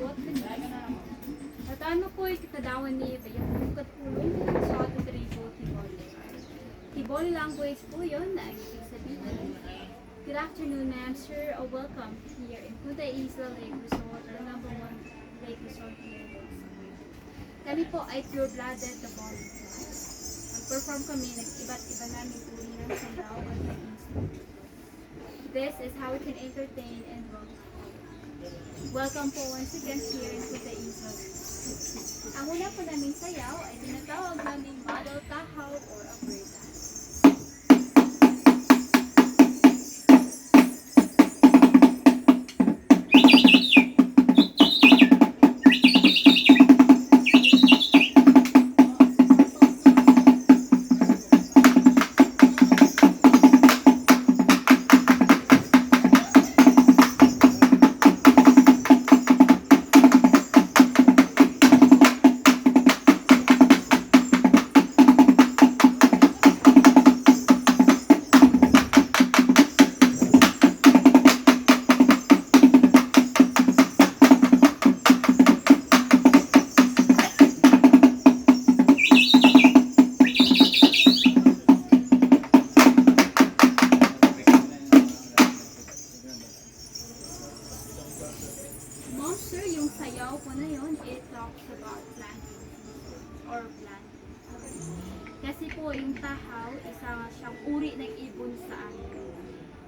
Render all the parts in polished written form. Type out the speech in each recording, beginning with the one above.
buot kanina. At ano po ikadawan ni Bayang Bukat Pulong sa Tribo Tiboli. Tiboli language po yun na ibig sabihin. Good afternoon, ma'am, sir, or welcome here in Punta Isla Lake Resort, or number 1 lake resort here. Kami po ay pure-blooded the body. Mag-perform kami, iba't iba namin uri ng sayaw at ng instrument. This is how we can entertain and welcome po once again here in Punta Isla. Ang una po naming sayaw ay tinatawag naming model tahaw or a bird dance. Monster, yung sayaw po na yun, it talks about planting or planting. Kasi po yung tahaw, isa siyang uri ng ibon sa amin.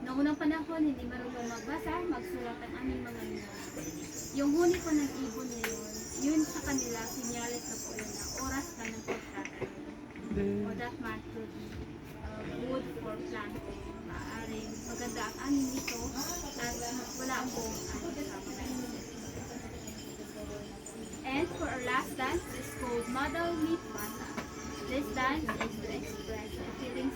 Noong unang panahon, hindi marunong magbasa, magsulat ang aming mga nila. Yung huni po ng ibon na yun sa kanila, sinyalit na po yun na oras na ng pagtatanim. O that might be wood for planting. Maaaring maganda ang anin nito at wala ang buong anin sa mga. And for our last dance is called Model Meet Mata. This dance is to express the feelings